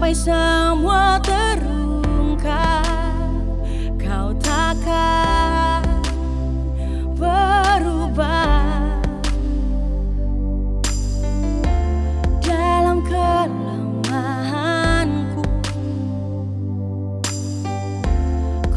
sampai semua terungkap. Kau takkan berubah. Dalam kelemahanku,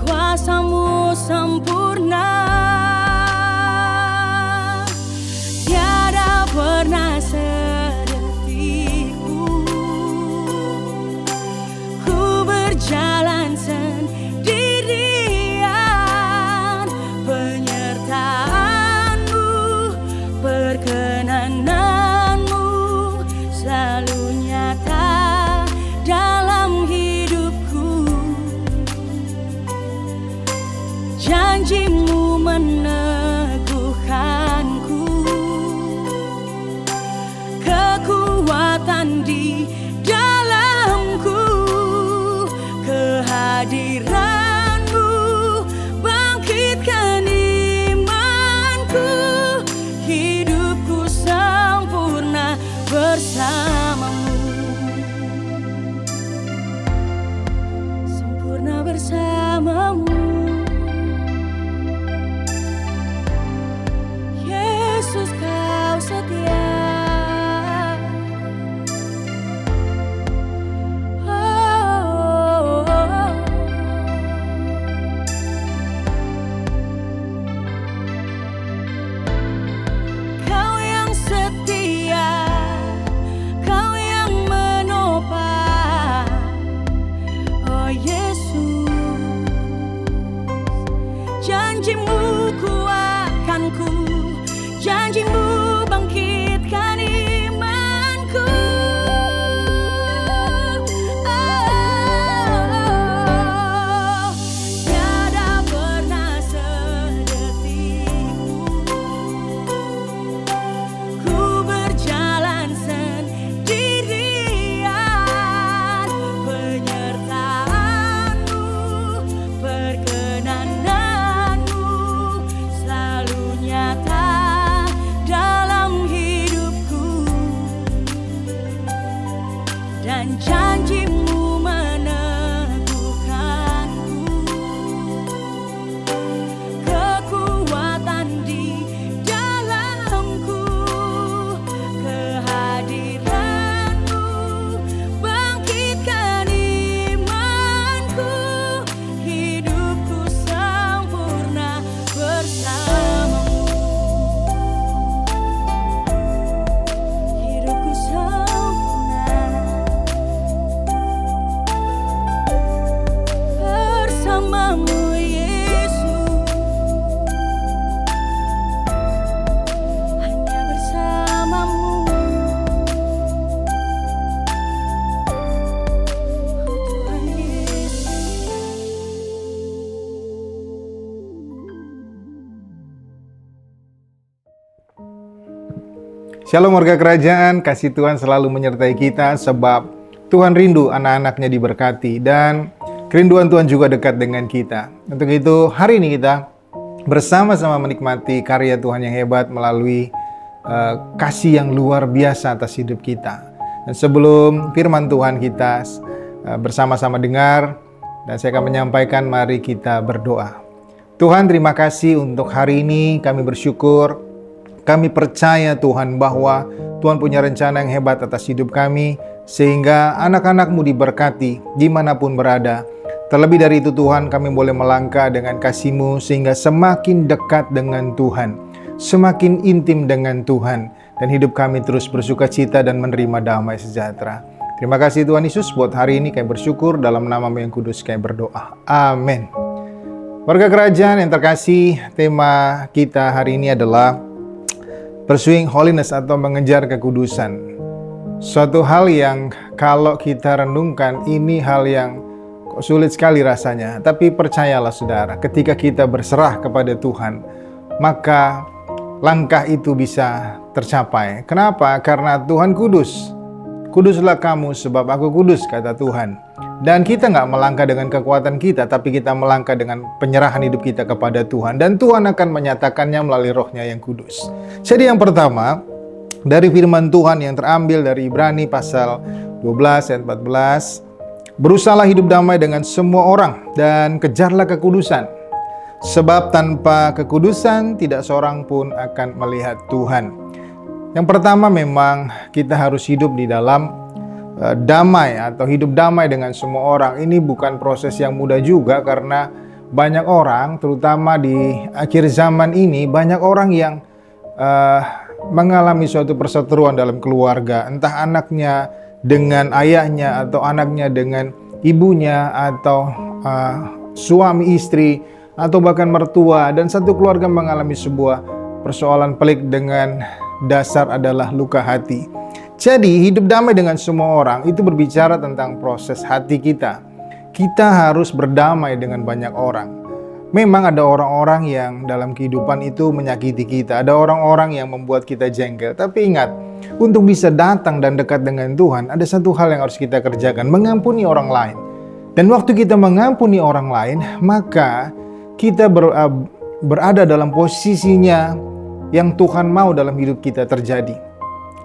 kuasa-Mu sempurna. Tiada pernah sedetikku ku berjalan sendirian. Penyertaan-Mu, perkenanan-Mu selalu nyata dalam hidupku. Janji-Mu meneguhkanku, kekuatan di dalamku. Kehadiran-Mu bangkitkan imanku. Hidupku sempurna bersama-Mu, sempurna bersama-Mu. Yesus, Kau setia. Kau yang setia, Kau yang menopang. Oh Yesus, janji-Mu kuatkanku, janji-Mu bangkitkan imanku. Tiada pernah sedetikku ku berjalan sendirian. Penyertaan-Mu, perkenanan-Mu selalu nyata dalam hidupku. Dan janji-Mu meneguhkanku, kekuatan di dalamku. Kehadiran-Mu bangkitkan imanku. Hidupku sempurna bersama-Mu, hidupku sempurna bersama-Mu Yesus. Hanya bersama-Mu, oh Tuhan Yesus. Shalom warga kerajaan, kasih Tuhan selalu menyertai kita sebab Tuhan rindu anak-anaknya diberkati dan kerinduan Tuhan juga dekat dengan kita. Untuk itu hari ini kita bersama-sama menikmati karya Tuhan yang hebat melalui kasih yang luar biasa atas hidup kita. Dan sebelum firman Tuhan kita bersama-sama dengar dan saya akan menyampaikan, mari kita berdoa. Tuhan, terima kasih untuk hari ini, kami bersyukur. Kami percaya Tuhan bahwa Tuhan punya rencana yang hebat atas hidup kami, sehingga anak-anak-Mu diberkati dimanapun berada. Terlebih dari itu Tuhan, kami boleh melangkah dengan kasih-Mu sehingga semakin dekat dengan Tuhan, semakin intim dengan Tuhan, dan hidup kami terus bersuka cita dan menerima damai sejahtera. Terima kasih Tuhan Yesus, buat hari ini kami bersyukur, dalam nama-Mu yang kudus kami berdoa. Amin. Warga kerajaan yang terkasih, tema kita hari ini adalah Pursuing Holiness atau mengejar kekudusan. Suatu hal yang kalau kita renungkan, ini hal yang sulit sekali rasanya. Tapi percayalah saudara, ketika kita berserah kepada Tuhan, maka langkah itu bisa tercapai. Kenapa? Karena Tuhan kudus. Kuduslah kamu sebab aku kudus, kata Tuhan. Dan kita nggak melangkah dengan kekuatan kita, tapi kita melangkah dengan penyerahan hidup kita kepada Tuhan. Dan Tuhan akan menyatakannya melalui Roh-Nya yang kudus. Jadi yang pertama, dari firman Tuhan yang terambil dari Ibrani pasal 12 ayat 14, Berusahalah hidup damai dengan semua orang dan kejarlah kekudusan. Sebab tanpa kekudusan tidak seorang pun akan melihat Tuhan. Yang pertama memang kita harus hidup di dalam damai atau hidup damai dengan semua orang. Ini bukan proses yang mudah juga karena banyak orang, terutama di akhir zaman ini, banyak orang yang mengalami suatu perseteruan dalam keluarga. Entah anaknya dengan ayahnya atau anaknya dengan ibunya atau suami istri atau bahkan mertua, dan satu keluarga mengalami sebuah persoalan pelik dengan dasar adalah luka hati. Jadi hidup damai dengan semua orang itu berbicara tentang proses hati kita. Kita harus berdamai dengan banyak orang. Memang ada orang-orang yang dalam kehidupan itu menyakiti kita, ada orang-orang yang membuat kita jengkel. Tapi ingat, untuk bisa datang dan dekat dengan Tuhan, ada satu hal yang harus kita kerjakan, mengampuni orang lain. Dan waktu kita mengampuni orang lain, maka kita berada dalam posisinya yang Tuhan mau dalam hidup kita terjadi.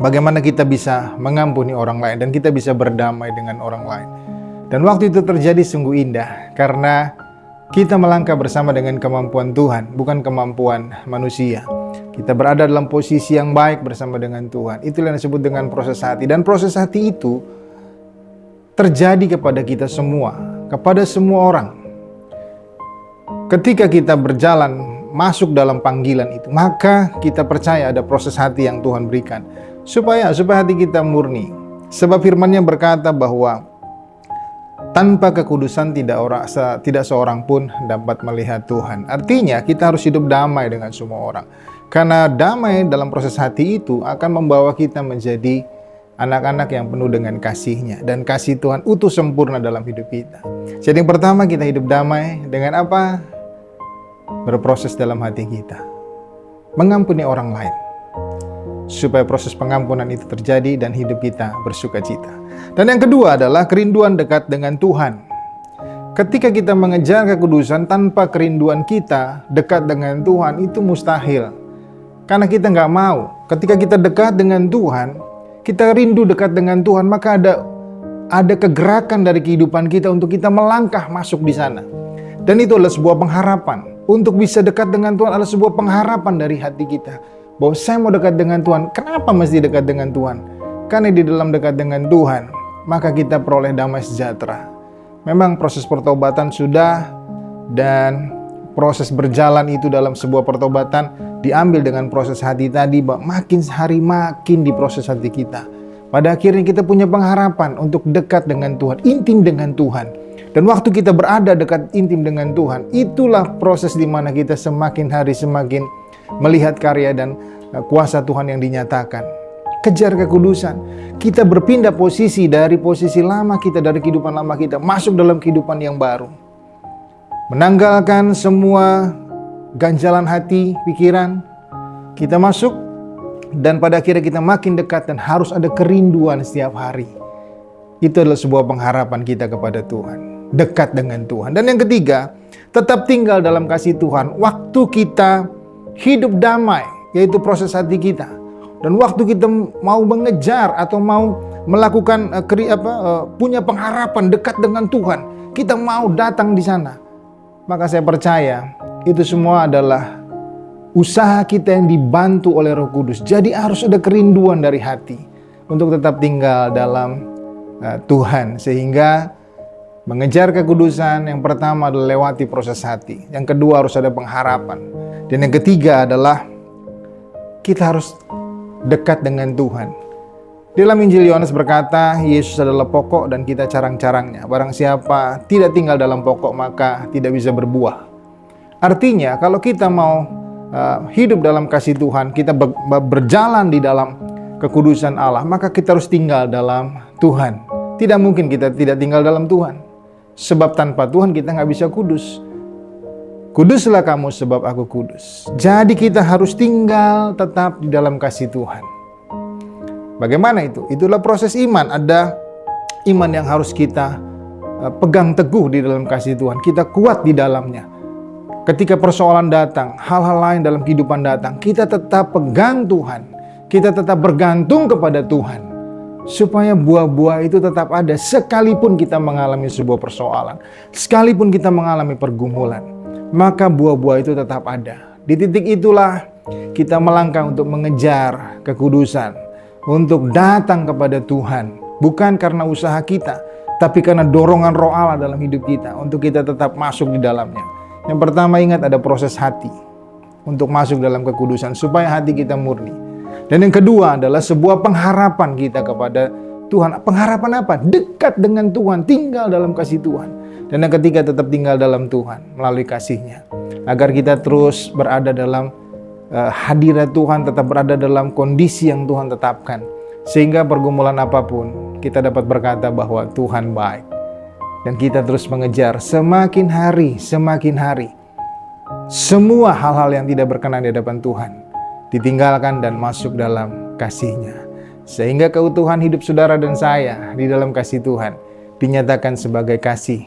Bagaimana kita bisa mengampuni orang lain dan kita bisa berdamai dengan orang lain. Dan waktu itu terjadi sungguh indah karena kita melangkah bersama dengan kemampuan Tuhan, bukan kemampuan manusia. Kita berada dalam posisi yang baik bersama dengan Tuhan. Itulah yang disebut dengan proses hati. Dan proses hati itu terjadi kepada kita semua, kepada semua orang. Ketika kita berjalan masuk dalam panggilan itu, maka kita percaya ada proses hati yang Tuhan berikan supaya hati kita murni. Sebab firman-Nya berkata bahwa tanpa kekudusan tidak seorang pun dapat melihat Tuhan. Artinya kita harus hidup damai dengan semua orang. Karena damai dalam proses hati itu akan membawa kita menjadi anak-anak yang penuh dengan kasih-Nya. Dan kasih Tuhan utuh sempurna dalam hidup kita. Jadi yang pertama, kita hidup damai dengan apa? Berproses dalam hati kita. Mengampuni orang lain. Supaya proses pengampunan itu terjadi dan hidup kita bersukacita. Dan yang kedua adalah kerinduan dekat dengan Tuhan. Ketika kita mengejar kekudusan tanpa kerinduan kita dekat dengan Tuhan, itu mustahil. Karena kita nggak mau. Ketika kita dekat dengan Tuhan, kita rindu dekat dengan Tuhan, maka ada kegerakan dari kehidupan kita untuk kita melangkah masuk di sana. Dan itu adalah sebuah pengharapan. Untuk bisa dekat dengan Tuhan adalah sebuah pengharapan dari hati kita. Bahwa saya mau dekat dengan Tuhan. Kenapa mesti dekat dengan Tuhan? Karena di dalam dekat dengan Tuhan, maka kita peroleh damai sejahtera. Memang proses pertobatan sudah, dan proses berjalan itu dalam sebuah pertobatan diambil dengan proses hati tadi, makin hari makin diproses hati kita. Pada akhirnya kita punya pengharapan untuk dekat dengan Tuhan, intim dengan Tuhan. Dan waktu kita berada dekat intim dengan Tuhan, itulah proses di mana kita semakin hari semakin melihat karya dan kuasa Tuhan yang dinyatakan. Kejar kekudusan. Kita berpindah posisi dari posisi lama kita, dari kehidupan lama kita, masuk dalam kehidupan yang baru. Menanggalkan semua ganjalan hati, pikiran. Kita masuk, dan pada akhirnya kita makin dekat dan harus ada kerinduan setiap hari. Itu adalah sebuah pengharapan kita kepada Tuhan. Dekat dengan Tuhan. Dan yang ketiga, tetap tinggal dalam kasih Tuhan. Waktu kita hidup damai, yaitu proses hati kita. Dan waktu kita mau mengejar atau mau melakukan punya pengharapan dekat dengan Tuhan, kita mau datang di sana. Maka saya percaya itu semua adalah usaha kita yang dibantu oleh Roh Kudus. Jadi harus ada kerinduan dari hati untuk tetap tinggal dalam Tuhan. Sehingga mengejar kekudusan yang pertama adalah lewati proses hati. Yang kedua harus ada pengharapan. Dan yang ketiga adalah kita harus dekat dengan Tuhan. Dalam Injil Yohanes berkata, Yesus adalah pokok dan kita carang-carangnya. Barang siapa tidak tinggal dalam pokok maka tidak bisa berbuah. Artinya kalau kita mau hidup dalam kasih Tuhan, kita berjalan di dalam kekudusan Allah, maka kita harus tinggal dalam Tuhan. Tidak mungkin kita tidak tinggal dalam Tuhan. Sebab tanpa Tuhan kita nggak bisa kudus. Kuduslah kamu sebab aku kudus. Jadi kita harus tinggal tetap di dalam kasih Tuhan. Bagaimana itu? Itulah proses iman. Ada iman yang harus kita pegang teguh di dalam kasih Tuhan. Kita kuat di dalamnya. Ketika persoalan datang, hal-hal lain dalam kehidupan datang, kita tetap pegang Tuhan. Kita tetap bergantung kepada Tuhan. supaya buah-buah itu tetap ada sekalipun kita mengalami sebuah persoalan, sekalipun kita mengalami pergumulan, maka buah-buah itu tetap ada. Di titik itulah kita melangkah untuk mengejar kekudusan, untuk datang kepada Tuhan, bukan karena usaha kita, tapi karena dorongan Roh Allah dalam hidup kita, untuk kita tetap masuk di dalamnya. Yang pertama, ingat, ada proses hati untuk masuk dalam kekudusan, supaya hati kita murni. Dan yang kedua adalah sebuah pengharapan kita kepada Tuhan. Pengharapan apa? Dekat dengan Tuhan, tinggal dalam kasih Tuhan. Dan yang ketiga, tetap tinggal dalam Tuhan melalui kasih-Nya. Agar kita terus berada dalam hadirat Tuhan, tetap berada dalam kondisi yang Tuhan tetapkan. Sehingga pergumulan apapun, kita dapat berkata bahwa Tuhan baik. Dan kita terus mengejar semakin hari, semua hal-hal yang tidak berkenan di hadapan Tuhan ditinggalkan dan masuk dalam kasih-Nya. Sehingga keutuhan hidup saudara dan saya di dalam kasih Tuhan dinyatakan sebagai kasih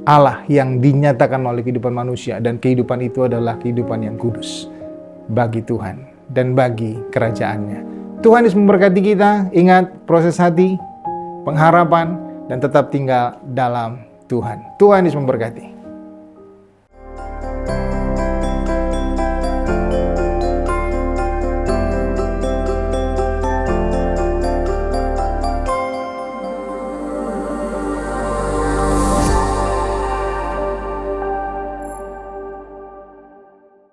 Allah yang dinyatakan oleh kehidupan manusia. Dan kehidupan itu adalah kehidupan yang kudus bagi Tuhan dan bagi kerajaan-Nya. Tuhan Yesus memberkati kita. Ingat, proses hati, pengharapan, dan tetap tinggal dalam Tuhan. Tuhan Yesus memberkati.